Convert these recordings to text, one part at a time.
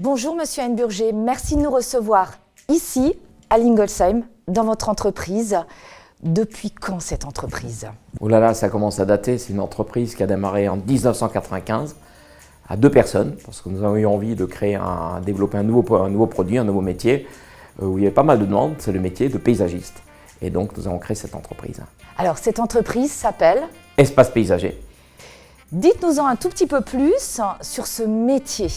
Bonjour Monsieur Hainburger, merci de nous recevoir ici à Lingolsheim, dans votre entreprise. Depuis quand cette entreprise? Oh là là, ça commence à dater. C'est une entreprise qui a démarré en 1995 à 2 personnes parce que nous avons eu envie de développer un nouveau produit, un nouveau métier où il y avait pas mal de demandes, c'est le métier de paysagiste. Et donc nous avons créé cette entreprise. Alors cette entreprise s'appelle Espace Paysager. Dites-nous-en un tout petit peu plus sur ce métier.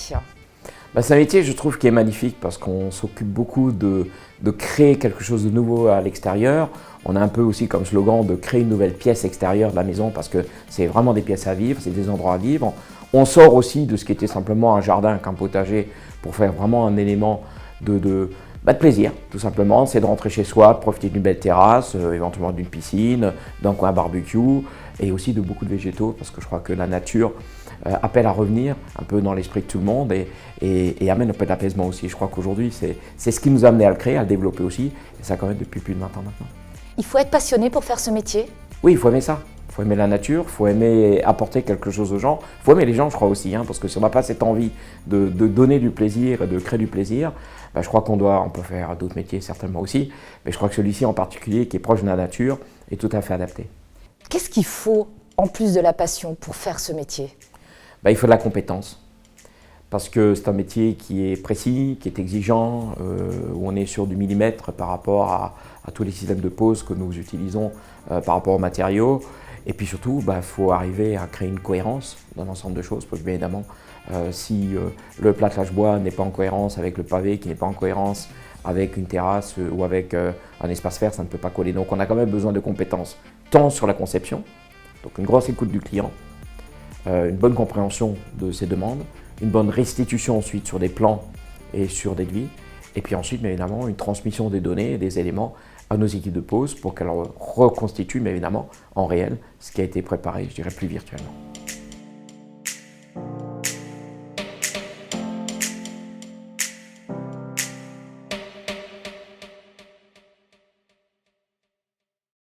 C'est un métier, je trouve, qui est magnifique parce qu'on s'occupe beaucoup de créer quelque chose de nouveau à l'extérieur. On a un peu aussi comme slogan de créer une nouvelle pièce extérieure de la maison parce que c'est vraiment des pièces à vivre, c'est des endroits à vivre. On sort aussi de ce qui était simplement un jardin, un potager pour faire vraiment un élément de plaisir, tout simplement. C'est de rentrer chez soi, de profiter d'une belle terrasse, éventuellement d'une piscine, d'un coin barbecue et aussi de beaucoup de végétaux parce que je crois que la nature appelle à revenir un peu dans l'esprit de tout le monde et amène un peu d'apaisement aussi. Je crois qu'aujourd'hui, c'est ce qui nous a amené à le créer, à le développer aussi, et ça quand même depuis plus de 20 ans maintenant. Il faut être passionné pour faire ce métier? Oui, il faut aimer ça. Il faut aimer la nature, il faut aimer apporter quelque chose aux gens. Il faut aimer les gens, je crois aussi, parce que si on n'a pas cette envie de donner du plaisir et de créer du plaisir, je crois on peut faire d'autres métiers certainement aussi, mais je crois que celui-ci en particulier, qui est proche de la nature, est tout à fait adapté. Qu'est-ce qu'il faut, en plus de la passion, pour faire ce métier? Il faut de la compétence, parce que c'est un métier qui est précis, qui est exigeant, où on est sur du millimètre par rapport à tous les systèmes de pose que nous utilisons par rapport aux matériaux. Et puis surtout, faut arriver à créer une cohérence dans l'ensemble de choses, parce que bien évidemment, si le plâtrage bois n'est pas en cohérence avec le pavé, qui n'est pas en cohérence avec une terrasse ou avec un espace vert, ça ne peut pas coller. Donc on a quand même besoin de compétences, tant sur la conception, donc une grosse écoute du client, une bonne compréhension de ses demandes, une bonne restitution ensuite sur des plans et sur des devis, et puis ensuite, bien évidemment, une transmission des données et des éléments à nos équipes de pose pour qu'elles reconstituent, bien évidemment, en réel, ce qui a été préparé, je dirais, plus virtuellement.